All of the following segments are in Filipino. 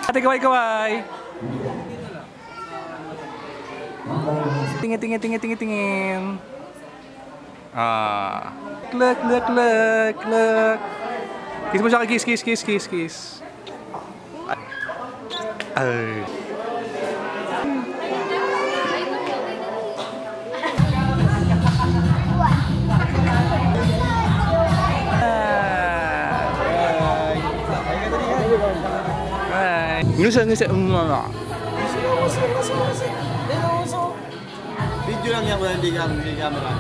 Ate, kaway-kaway. Tingin. Ah. Look. Kiss mo siya, kiss. Ay. Ngisa. Video lang yan, wala hindi camera.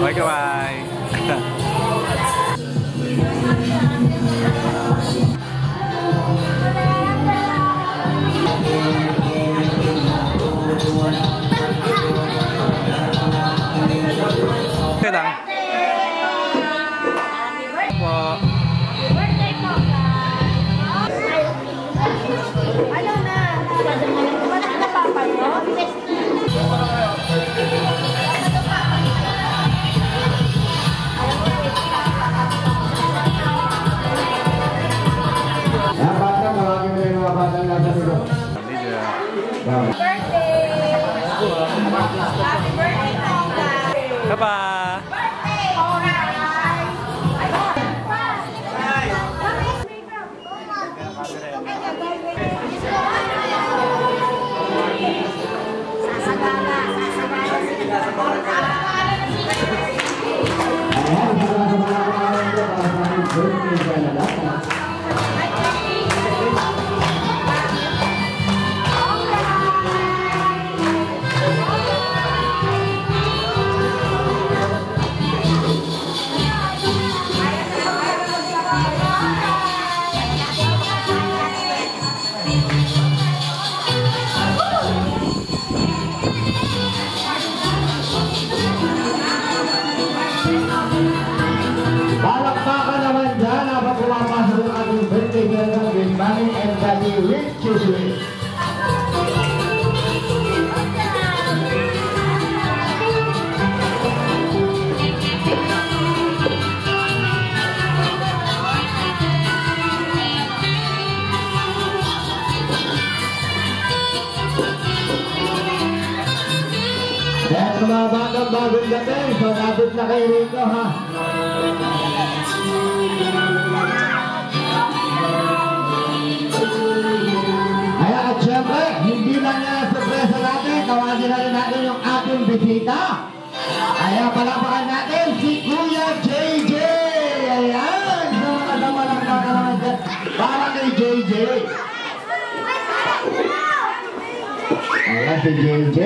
Bye. Papa. Mga batang bagong dating, so lapit na kayo rito ha. Kaya at syempre, hindi lang yan ang sorpresa natin, tawagin na rin natin yung ating bisita. Kaya palapakan natin si Kuya JJ. Ayan, sa mga damalang naman dyan, para kay JJ. Ayan si JJ.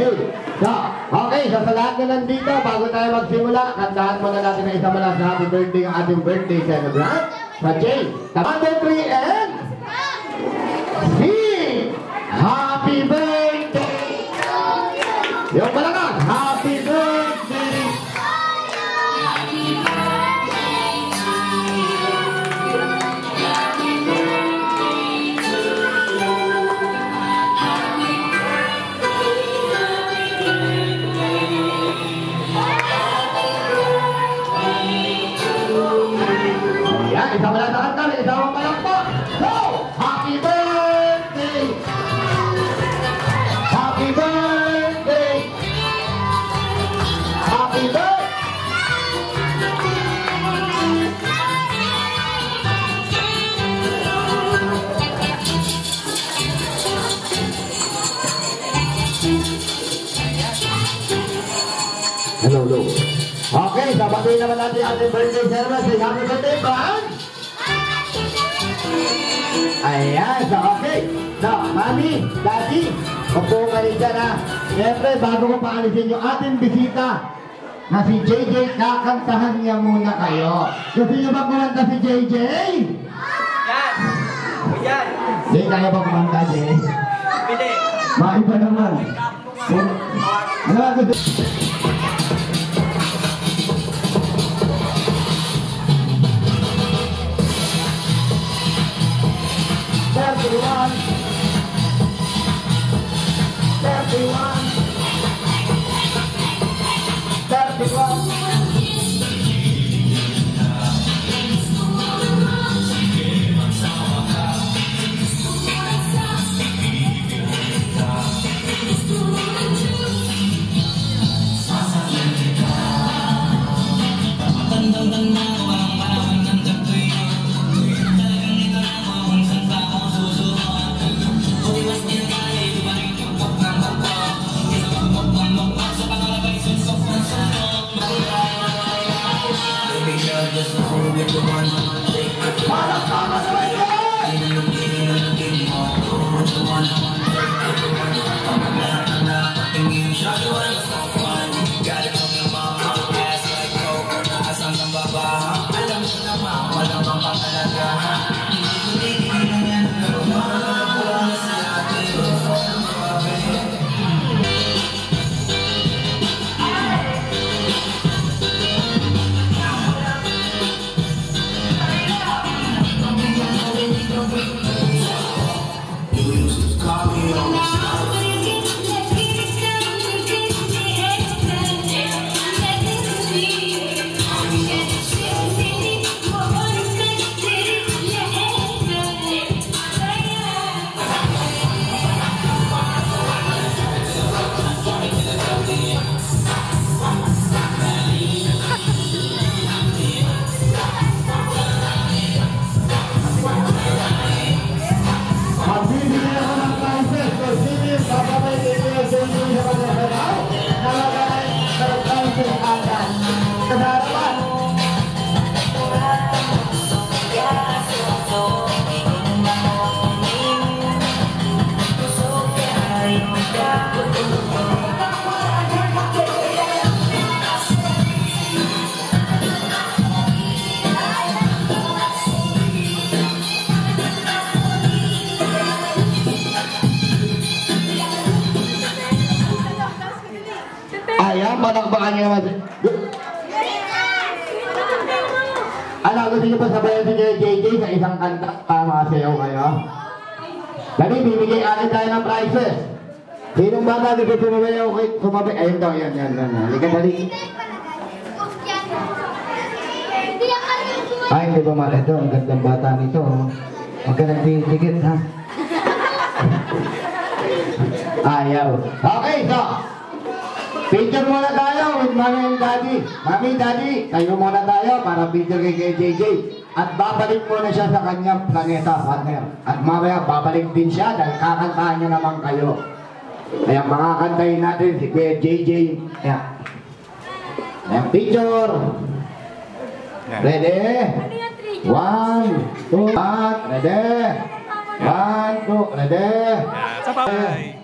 So, okay, so sa lahat na nandito, bago tayo magsimula, kantahan muna natin na isa mula sa happy birthday ang ating birthday celebrant. Sa Jay, sa 1, 2, 3, and sing! Happy birthday! Yung malakas, happy birthday! Isama lang sa kanta, isama pa lang po. So, happy birthday! Happy birthday! Happy birthday! Hello. Okay, sabatin naman natin ating birthday service. Happy birthday, band! Ayan, so okay. So, Mami, Daddy, upo kayo dyan ha. Siyempre, bago ko paalisin yung ating bisita na si JJ, kakantahan niya muna kayo. Gusto niyo ba kumanta si JJ? Yan! Hindi, kaya ba kumanta, Jay? Pili! Maiba naman. Ano ba gusto? Everyone. Magbibigay ako ng prizes kung sino yung bababay kay Kuya JJ sa pagkakalaw. Nalagay ng prizes agad. Sa harapan. Ayan, palakpakan niyo naman. Ano, gusto niyo pa sabayan si JJ sa isang kanta para makasayaw kayo? Dali, bibigay agad tayo ng prizes. Sinong bata dito sumabayaw kay sumabay? Ayun daw, yan. Halika, dali. Ay, hindi ba mahal ito? Ang gandang bata nito. Huwag ka nagtitigit, ha? Ayaw. Okay, so. Picture muna tayo with Mami and Daddy. Mami, Daddy, tayo muna tayo para picture kay JJ. At babalik muna siya sa kanyang planeta, partner. At mamaya babalik din siya dahil kakantahan niya naman kayo. Kaya makakantahin natin si Kuya JJ. Ayan. Ayan, picture. Ready? 1, 2, at ready. 1, 2, ready. Sabay.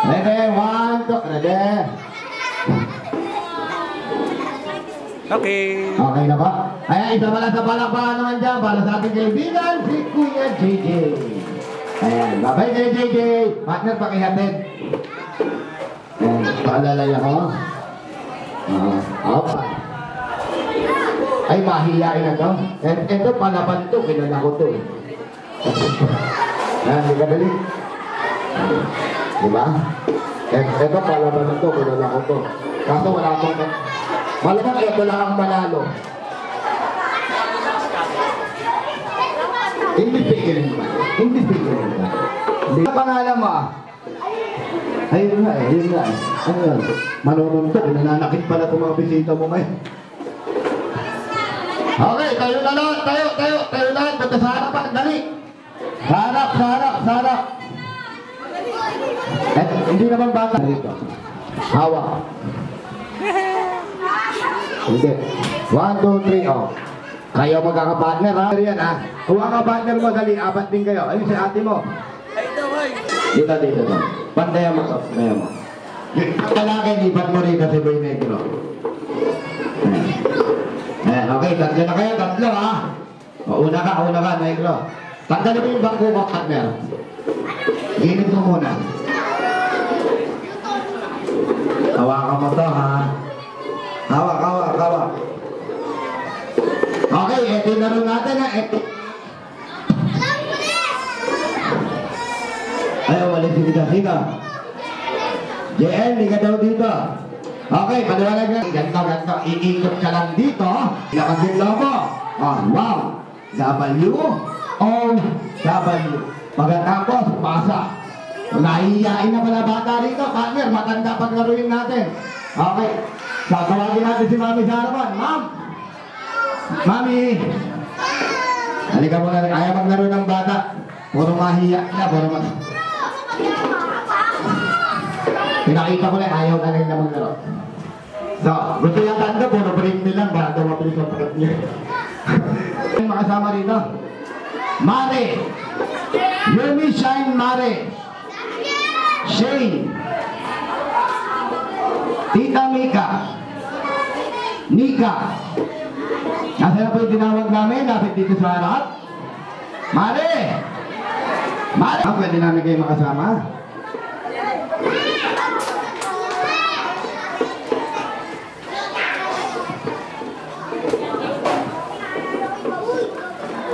Ready, 1, 2, ready. Okay. Okay na ba? Ayan, isa pala sa palakpakan naman dyan para sa ating kaibigan, si Kuya JJ. Ayan, babay kay JJ. Partner, pakihatid. Ayan, paalala ko. Opa. Ay, mahihain na to. Ito, palaban to. Kilala ko to eh. Ayan, di ka dali. Diba? Ito palaban na to, kilala ko to. Kaso wala akong... Malamang ito lang ang manalo. Hindi pigilan ba? Hindi pigilan ba? Ang pangalan mo ah? Ayun nga eh. Ano yan? Manununtok, nananakit pala itong mga bisita mo may. Okay, tayo na lahat, tayo lahat. Punta sa harapan, dali. Sarap. Eh, hindi naman bata dito. Hawak. Hindi. 1, 2, 3, oh. Kayo magkakapartner ha. Yan ha. Kung ang partner mo, dali, apat din kayo. Ayun si ate mo. Dito. Pantayan mo to. Pantayan mo. Yung lalaki, lipat mo rito si Boy Negro. Ayan, okay. Tatlo na kayo, tatlo ha. O, una ka, Negro. Tanggalin mo yung bangko mo, partner. Ginit mo muna. Hawakan mo to ha. Hawak. Okay, ito na rin natin ha. Ayaw, walis sige. JL, hindi ka daw dito. Okay, paliwanag na. Ganto. Iikot ka lang dito. Ilakasin logo. Oh, wow. W-O-W. Pagkatapos, pasa. Nahihiyain na pala bata rito. Partner, matanda paglaruin natin. Okay. Tatawagin natin si Mami sa harapan. Ma'am! Mami! Halika mo na rin. Ayaw maglaro ng bata. Puro mahiya na. Pinakita ko na. Ayaw na rin na maglaro. So, gusto yung tanda. Puro break nilang. Baka daw mabilis ang pakat niya. Yung makasama rito. Mare! Yumi Shine Mare! Shane! Tita Mika! Nika! Nasaan na po yung tinawag namin? Lapit dito sa harap? Mare! Pwede namin kayo makasama?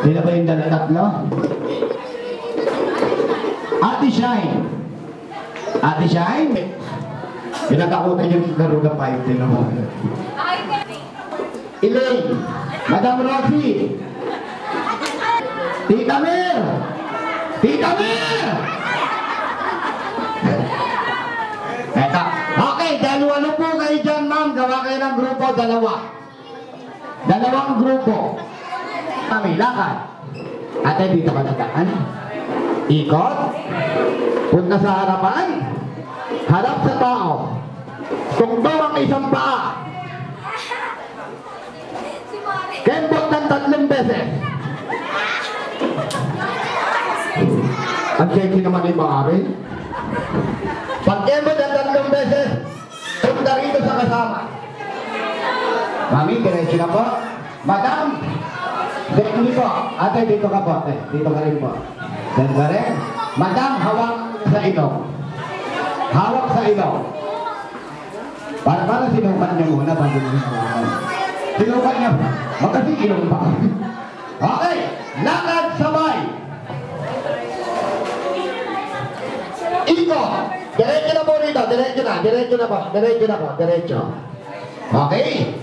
Sino ba yung tatlo? Ate Shine. Ate Shine. Pinatakutan yung Garuda 5 din naman. Elaine. Madam Rosie. Tita Mer. Tita Mer. Eto. Okay, dalawa po kayo dyan, ma'am. Gawa kayo ng grupo, dalawa. Dalawang grupo. Kami, lakad. Ate, dito ka nagaan. Ikot. Punta sa harapan. Harap sa tao. Tungbaw ang isang paa. Kembot ng 3 beses. Ang sexy naman yung mga amin. Pag kembot ng 3 beses, punta rito sa kasama. Mami, diretso na po. Madam, hindi po. Ate, dito ka po. Ate, dito ka rin po. Ganda rin. Madam, hawak sa ilong. Hawak sa ilong. Para sinukan niya muna bago niya sinukan. Sinukan niya. Magkasi ilong pa. Okay. Lakad sabay. Iko. Diretso na po rito. Diretso na. Diretso na po. Diretso na po. Diretso. Okay.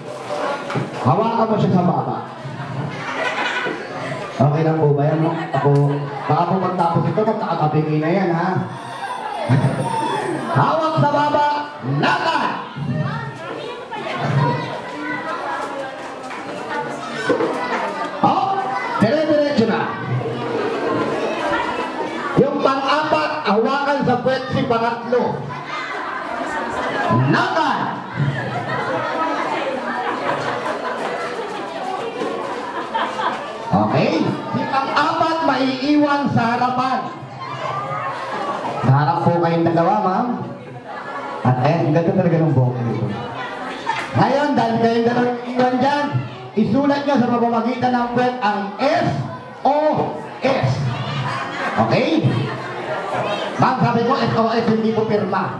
Hawakan mo siya sa baba. Okay lang po ba yan? Ako, baka po magtapos ito, magkakatapingi na yan, ha? Hawak sa baba, lakad! Oh, dire-diretso na. Yung pang-apat, hawakan sa puwet si pangatlo. Lakad! Okay? Si pang-apat maiiwan sa harapan. Harap po kayong dalawa, ma'am. At ang ganda talaga ng buhok nito. Ngayon, dahil kayong dalawang iwan dyan, isulat nyo sa pamamagitan ng puwet ang SOS. Okay? Ma'am, sabi ko, SOS, hindi po pirma.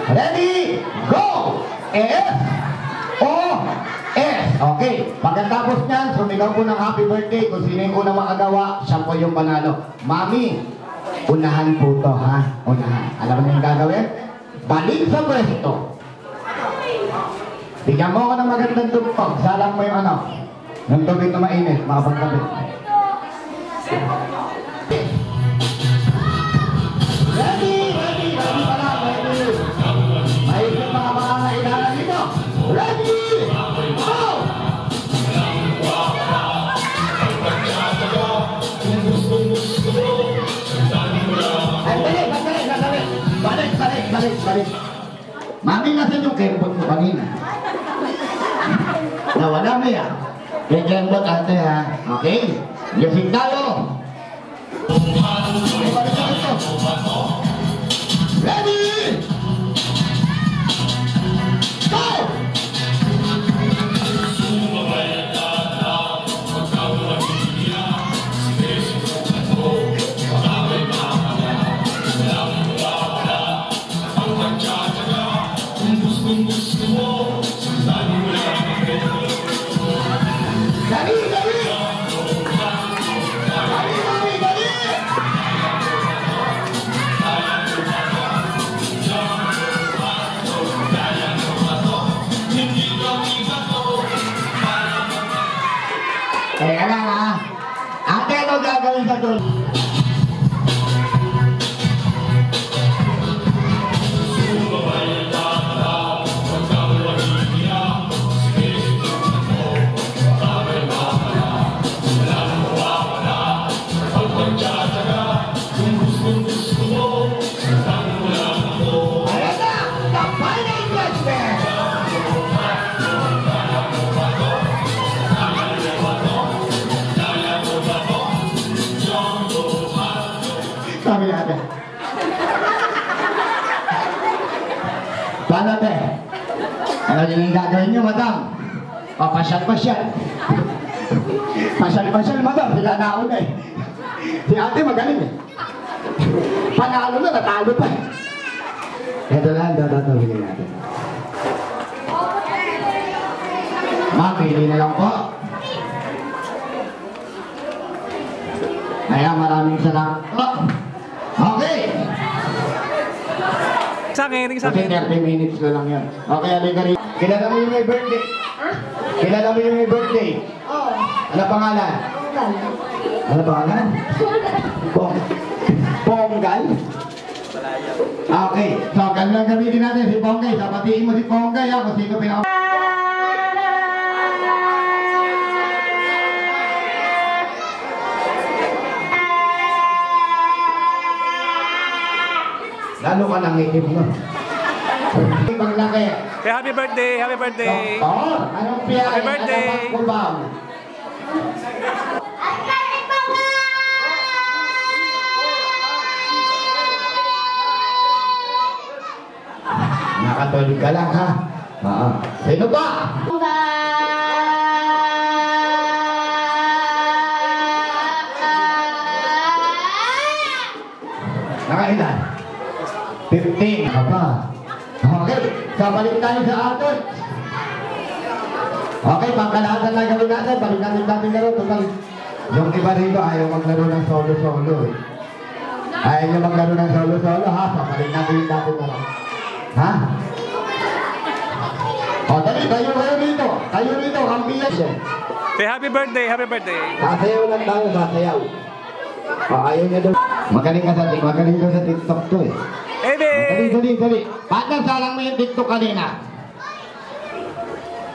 Ready? Go! S-O-S. Okay. Pagkatapos niyan, sumigaw po ng happy birthday. Kung sino yung unang makagawa, siya po yung panalo. Mami, unahan po to, ha? Unahan. Alam mo na yung gagawin? Balik sa pwesto. Bigyan mo ako ng magandang tugtog. Salang mo yung ano, ng tubig na mainit, makapagkabit. Ready pala, ready. May isang mga kailangan nito. Ready, go! Balik. Mami, nasan yung kembot mo kanina? Nawala mo yan. Kaya kembot ate, ha? Okay? Yasing tayo. Ready? Go! Dali! Teka lang, ha? Ate, ano gagawin sa doon? Sabi natin. Paano, te? Ano yung gagawin nyo, madam? Papasyal. Pasyal, madam. Sila nauna eh. Si ate magaling eh. Panalo na, natalo pa eh. Ito lang, tatawagin natin. Ma'am, pili na lang po. Kaya maraming salamat. Okay. Sa akin, sa Kasi akin. 30 minutes na lang yan. Okay, halika rin. Kilala mo yung may birthday? Kilala mo yung may birthday? Oo. Ano pangalan? Ponggal. Ano pangalan? Ponggal? Okay. So, ganun gamitin natin si Ponggay. So, patiin mo si Ponggay ha, kung sino pinaka... Lalo ka nang ikip mo. Paglaki. Kaya happy birthday, happy birthday. Oo. Anong piyahe? Happy birthday. Anong magkubaw? Nakatulog ka lang ha. Oo. Sino ba? Nakailan? 15. Apa? Okay. So, balik tayo sa atin. Okay, pangkalahatan na gawin natin. Balik natin laro. Total, yung iba rito ayaw maglaro ng solo-solo eh. Ayaw nyo maglaro ng solo-solo ha. So, balik natin laro. Ha? O, dali. Tayo rito. Tayo rito. Kampiyan siya. Say happy birthday, happy birthday. Sasayaw lang tayo. Sasayaw. O, ayaw niya daw. Magaling ka sa TikTok to eh. Hey, babe! Dali. Partner, salang mo yung TikTok kanina.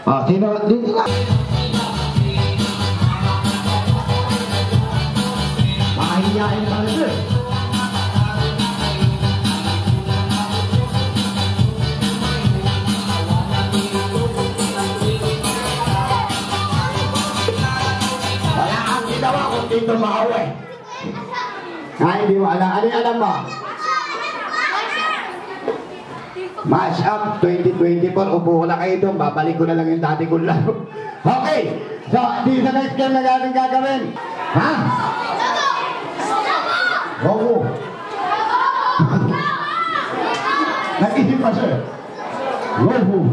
Oh, sino? Dito ka. Makahiyain ka na sir. Wala kang ginawa kung dito makawin. Ay, hindi mo alam. Ano yung alam mo? Match up 2024. Upo ko na kayo doon. Babalik ko na lang yung dati kong laro. Okay. So, di sa next game na natin gagawin. Ha? Oo. Nag-isip pa sir. Oo.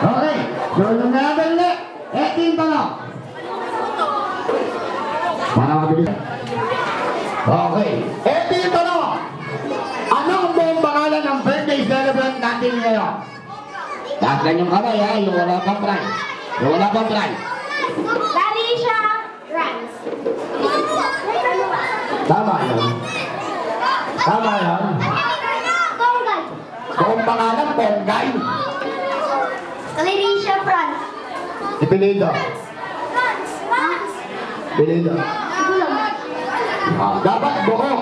Okay. So, yung natin ulit. Ito yung tanong. Para mabilis. Okay. Ito yung tanong. Ano ang buong pangalan ng birthday celebrant natin ngayon? Taas lang yung kamay ha, yung wala pang prize. Yung wala pang prize. Larisha Rans. Tama yun. Tama yun. Ponggal. Buong pangalan, Ponggay. Larisha Frans. Ipilido. Rans. Pilido. Dapat buo.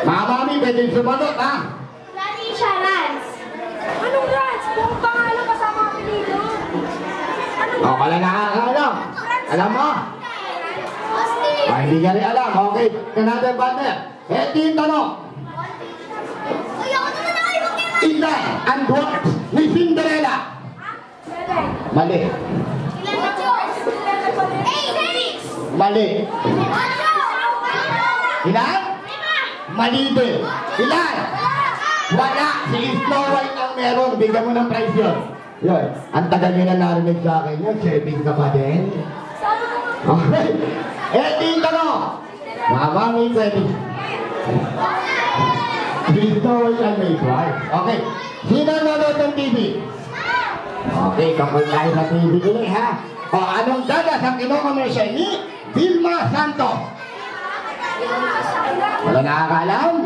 Mga mami, pwede sumanot ha. Larisha Rans. Anong Rans? Buong pangalan kasama ang apelido. O, wala nakakaalam. Alam mo? Ay, hindi ka rin alam. Okay, natin partner. Ito yung tanong. Ilan ang dwarfs ni Cinderella? Mali. Mali. Ilan? Mali din. Ilan? Wala. Si Snow White ang meron. Bigyan mo ng prize yun. Yun. Ang tagal nyo na narinig sa akin yun. Saving ka pa din. Okay. Ito yung tanong. Mga mami, pwede. Si Snow White ang may prize. Okay. Sino nanonood ng TV? Okay. Kapag tayo sa TV ulit ha. O, anong dagas ang kinokomersya ni Vilma Santos? Wala nakakaalam?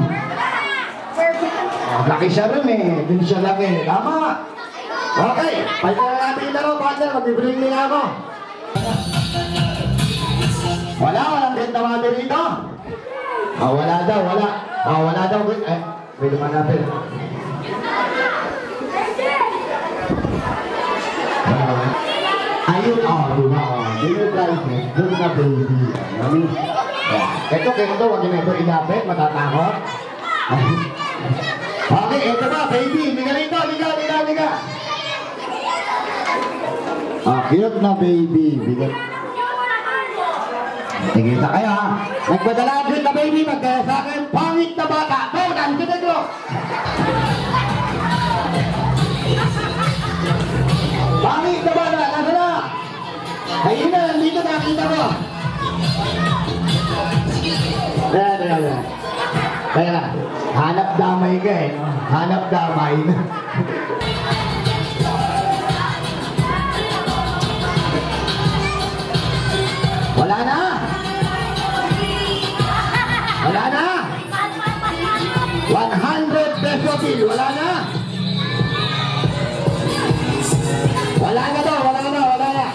Oh, laki siya rin eh. Dun siya laki. Tama. Okay. Pagka na natin yung laro, partner. Mag-bring me na ako. Walang benta dito. Oh, wala daw, wala. Oh, wala daw. Eh, pwede man natin. Ayun, oh, diba? Dito guys, doon na baby. Ito, huwag na ito ilapit, matatakot. Okay, ito ba, baby? Liga rito, liga. Ah, cute na baby. Sige na kayo ha. Nagpadala cute na baby, magkaya sa akin, pangit na bata. Go, nandiyo na nyo. Pangit na bata, nasa na? Ayun na, nandito nakita ko. Ayan. Kaya lang, hanap damay ka eh. No? Hanap damay. Wala na! Wala na! 100 peso bill, wala na! Wala na daw, wala na, wala na!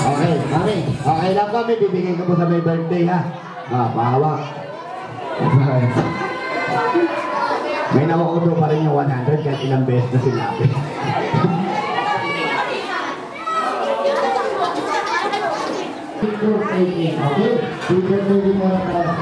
Okay, mami, okay lang kami, bibigay ko po sa may birthday ha. Pahawak. May nawakudo pa rin yung 100 kahit ilang beses na sinabi. Okay? Picture pwede mo na tayo.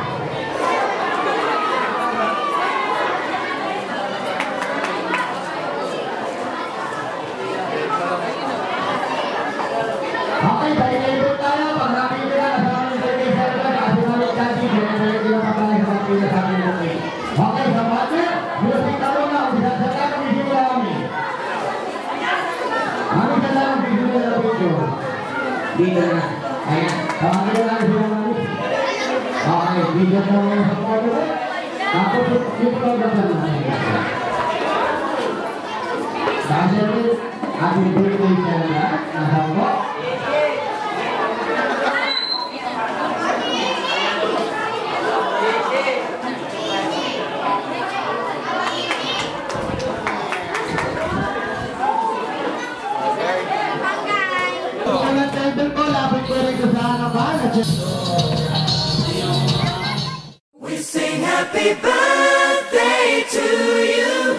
Okay, tayo tayo. Pag nakita na sa aming birthday celebrant, kasi namin dati, sinasaya sila papalay sa pagkita sa aming birthday. Okay, sa partner, music na muna. Umpisa sa tayo, video na kami. Aming sa tayo, video na lang video. Dito na. Ayan, tawagin na lang sila namin. Okay, video na lang sa partner. Tapos, yung program na namin. Dahil aming birthday celebrant, nasa po. We sing happy birthday to you,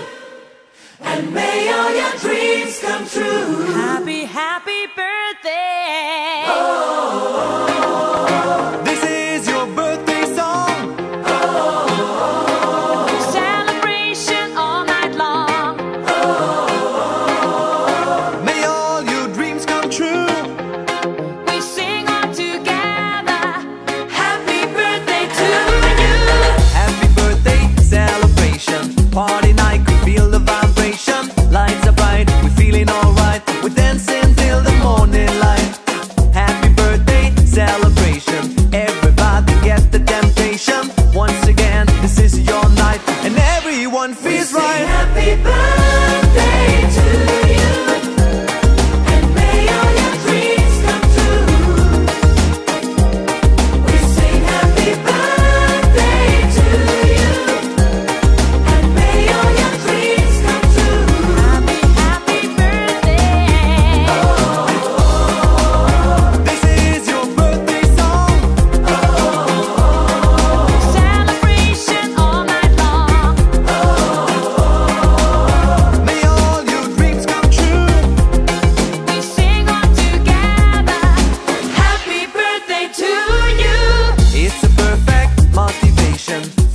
and may all your dreams come true. Happy, happy birthday. Oh, this is your birthday song. Oh, celebration all night long. Oh, may all your dreams come true. Party night, we feel the vibration. Lights are bright, we're feeling alright. We're dancing till the morning light. Happy birthday celebration. Everybody get the temptation. Once again, this is your night, and everyone feels right. Happy birthday to you, and may all your dreams come true. We sing happy birthday to you.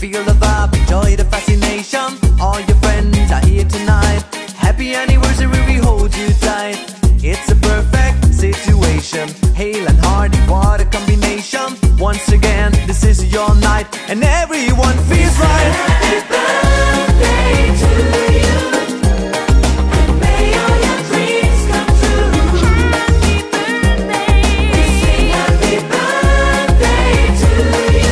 Feel the vibe, enjoy the fascination. All your friends are here tonight. Happy anniversary, we hold you tight. It's a perfect situation. Hale and Hardy, what a combination. Once again, this is your night, and everyone feels right. Happy birthday to you, and may all your dreams come true. Happy birthday. We sing happy birthday to you.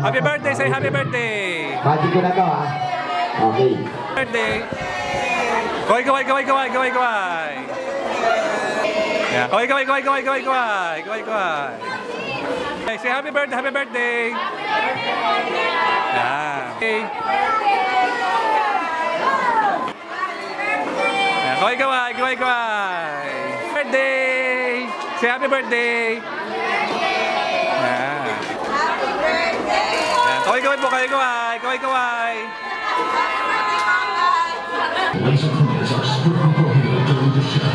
Happy birthday, say happy birthday. Pati ko na to ha. Okay. Birthday. Kaway, kaway, kaway, kaway, kaway, kaway. Yeah. Kaway, kaway, kaway, kaway, kaway, kaway, kaway, kaway. Okay, say happy birthday, happy birthday. Yeah. Okay. Yeah. Kaway, kaway, kaway, kaway. Birthday. Say happy birthday. Yeah. Kaway, kaway po, kaway, kaway, kaway, kaway. Laser Cruisers are super hero during the show.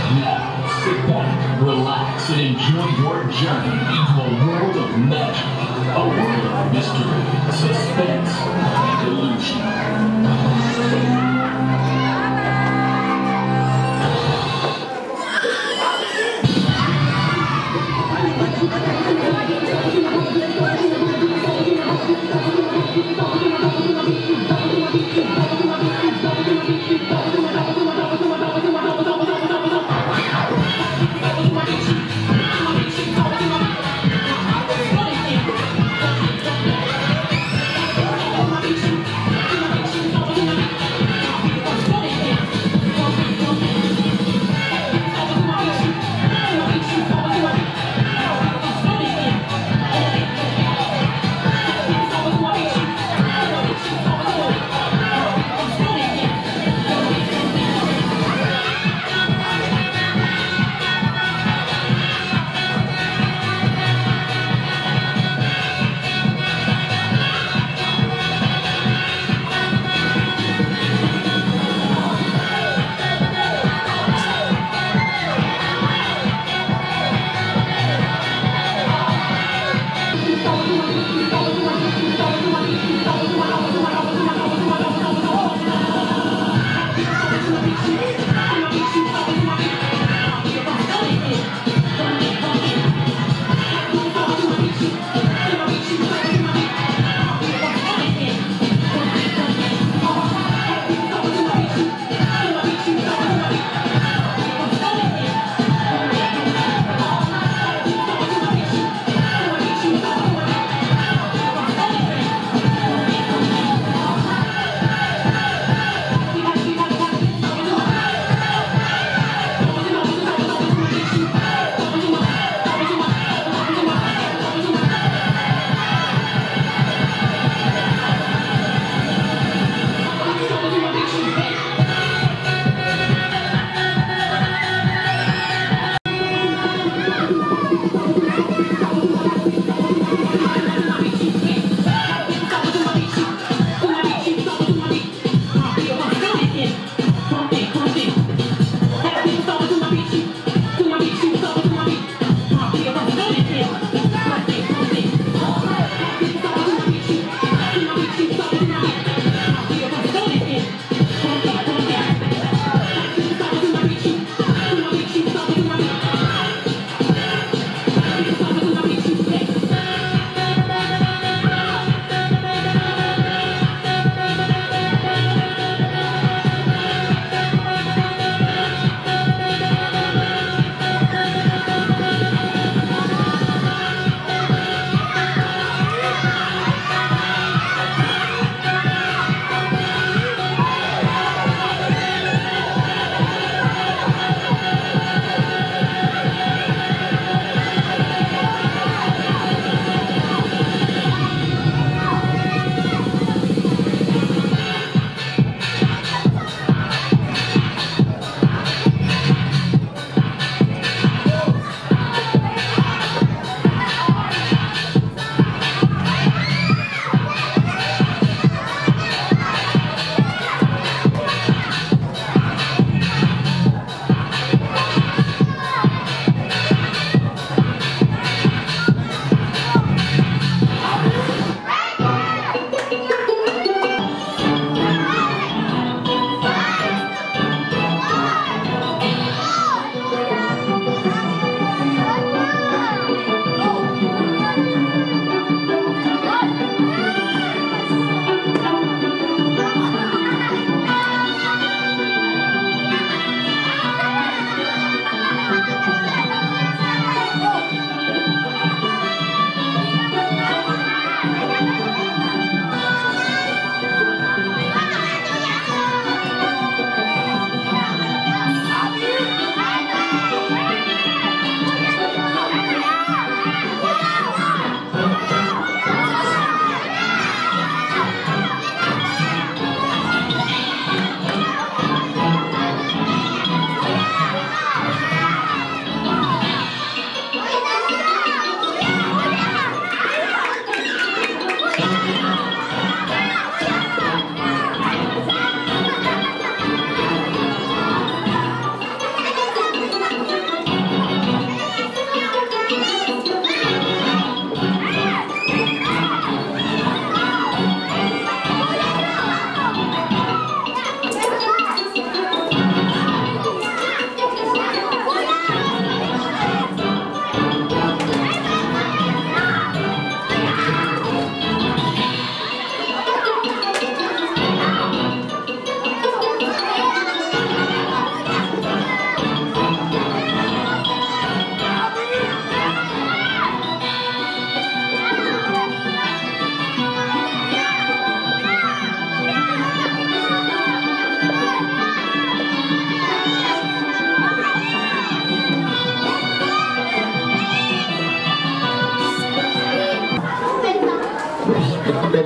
Sit back, relax, and enjoy your journey into a world of magic, a world of mystery, suspense, and illusion.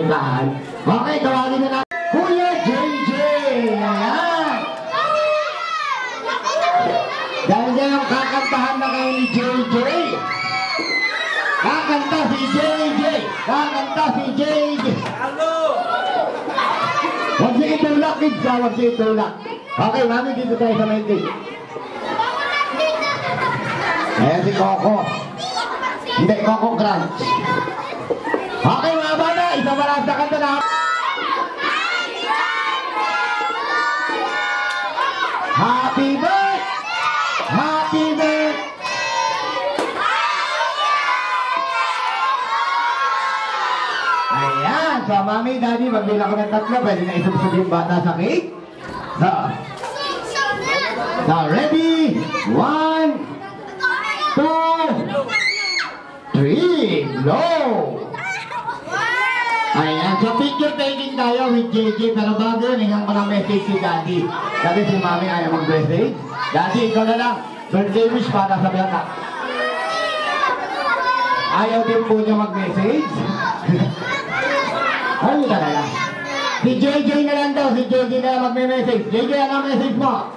simbahan. Okay, tawagin na natin. Kuya JJ! Ayan! Dahil niya yung kakantahan na kayo ni JJ. Kakanta si JJ! Kakanta si JJ! Huwag niyo itulak, kids ha? Huwag niyo itulak. Okay, mami, dito tayo sa may cake. Ayan si Coco. Hindi, Coco Crunch. Okay, mga bata, isa pa lang sa kanta na. Happy birthday! Happy birthday! Ayan, so mami, daddy, magbilang ko ng 3, pwede na isubsub yung bata sa cake. So, ready? 1, 2, 3, blow! Ayan, so picture taking tayo with JJ, pero bago yun, hingang ko ng message si daddy. Kasi si mami ayaw mag-message. Daddy, ikaw na lang. Birthday wish para sa bata. Ayaw din po niya mag-message. Ano talaga? Si JJ na lang daw, si JJ na lang mag-message. JJ, ano message mo?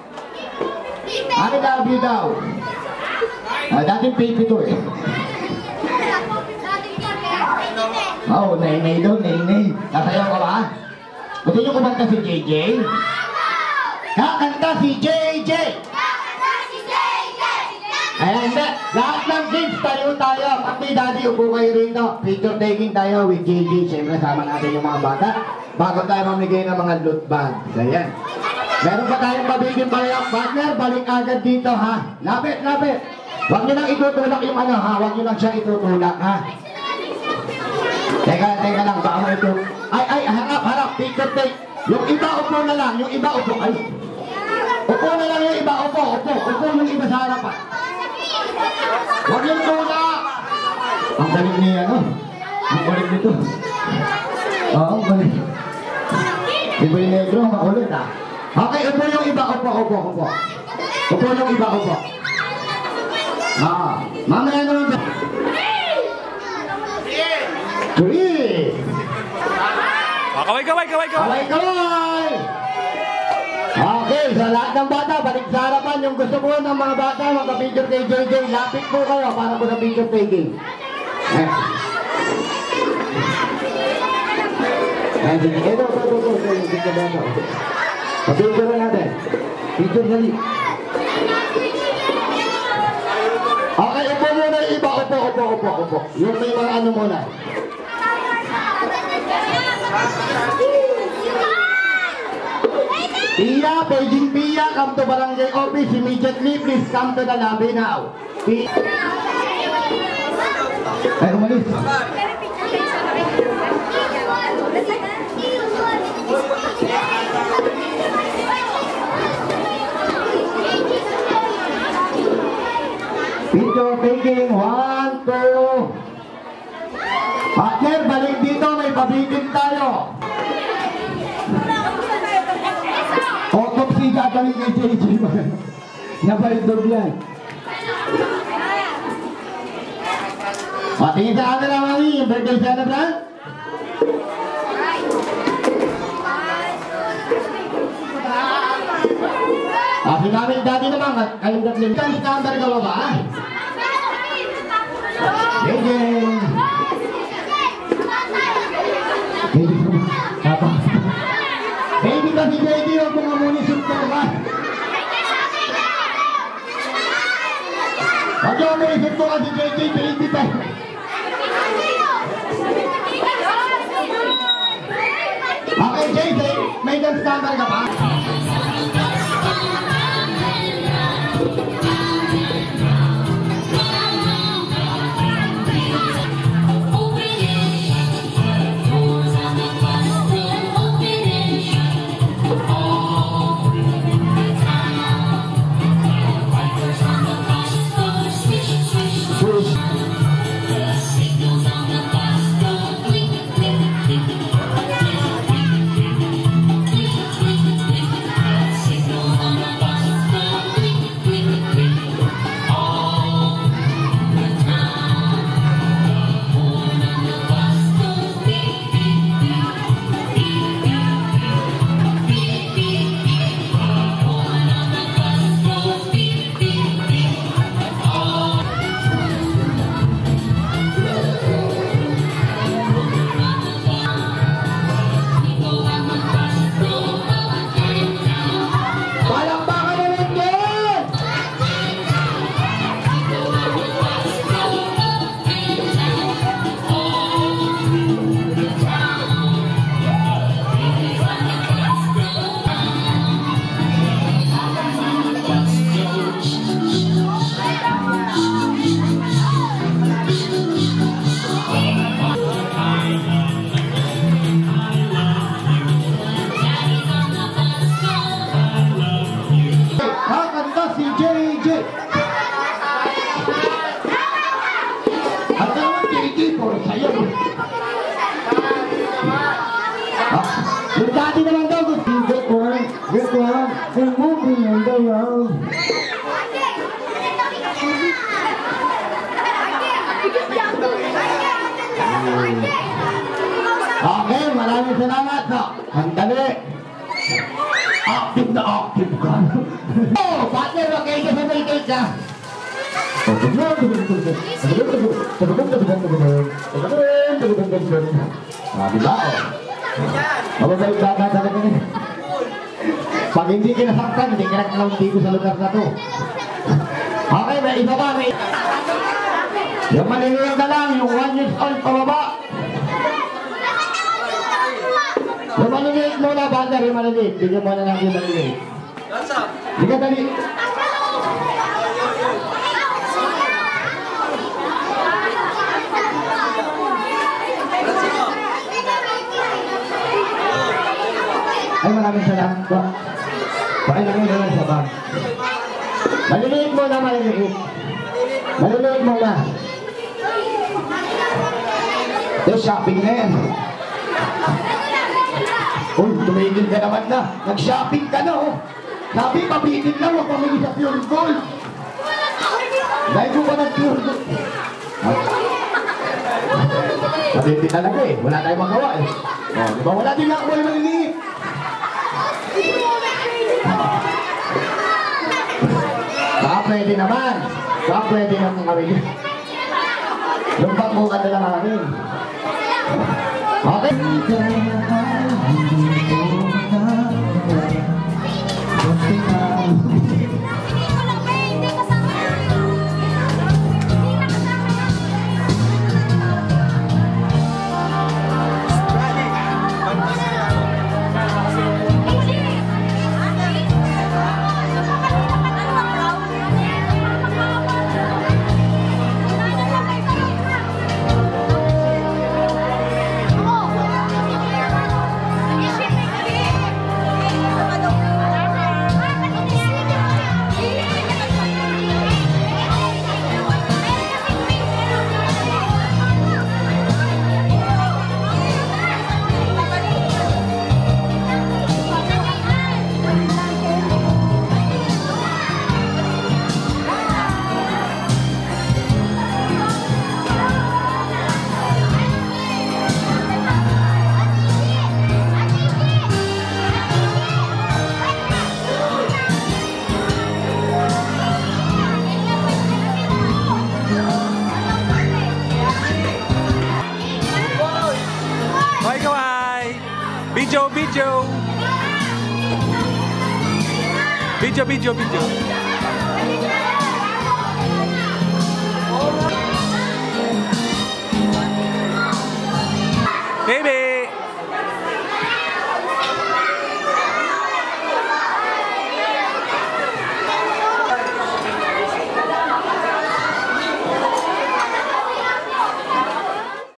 Ano love you daw? Dating baby to eh. Oh, nay-nay daw, nay-nay. Nasayaw ka ba? Gusto nyo kumanta si JJ? Kakanta si JJ! Ayan, hindi. Lahat ng kids, tayo tayo. Pati daddy, upo kayo rito. Picture taking tayo with JJ. Siyempre, sama natin yung mga bata. Bago tayo mamigay ng mga loot bags. Ayan. Meron pa tayong mabiging bayang partner. Balik agad dito, ha? Lapit, lapit. Huwag nyo lang itutulak yung ano, ha? Huwag nyo lang siya itutulak, ha? Teka lang. Baka mo ito. Ay, harap. Picture take. Yung iba, upo na lang. Yung iba, upo. Ay. Upo na lang yung iba. Upo yung iba sa harapan. Huwag yung tulak. Ang galing niya, no? Ang galing nito. Oo, ang galing. Iba yung negro, makulit, ha? Okay, upo yung iba. Upo. Upo yung iba, upo. Mamaya naman ba? 3. Kaway! Okay, sa lahat ng bata, balik sa harapan. Yung gusto mo ng mga bata, magka-picture kay JJ, lapit po kayo para po sa picture taking. Ito. Picture na natin. Picture na rin. Okay, upo muna yung iba. Upo. Yung may mga ano muna. Pia, Beijing Pia, come to barangay office immediately. Please come to the lobby now. Ay, umalis. Picture taking 1, 2. Partner, balik dito, may pabitin tayo. Autopsy gagawin kay JJ. Nabalidog yan. Patingin sa camera, mami, yung birthday celebrant. Si mami, dati naman, kayong datlin. Kan standard ka ba? JJ. Baby kasi JJ, huwag mga munisip ko ba? Huwag yung munisip ko kasi JJ, baby pa. Okay, JJ, may dance standard ka pa? maraming salamat sa Sandali. Active na active ka. Oh, partner, okay ka sa Milkade ka. Diba? Mababalik dagat talaga niya. Pag hindi kinasaktan, hindi kinakalaunti ko sa lugar na to. Okay, may isa pa, may... Yung maliliit na lang, yung 1 years old pababa. Yung maliliit muna, Bander, yung maliliit. Bigyan mo na lang yung maliliit. Hindi ka dali. Ay, maraming salamat po. Pakilagay na lang sa bag. Maliliit muna, maliliit. Maliliit muna. Ito, shopping na yan. Uy, tumigil ka naman na. Nag-shopping ka na, oh. Sabi, papitin lang, huwag pamili sa pure gold. Dahil ko ba nag-pure gold? Papitin talaga eh. Wala tayong magawa eh. Oh, diba? Wala din ako yung maliliit. Baka pwede naman. Baka pwede naman kami. Lumpak mo ka na lang kami. Okay. Video. Baby!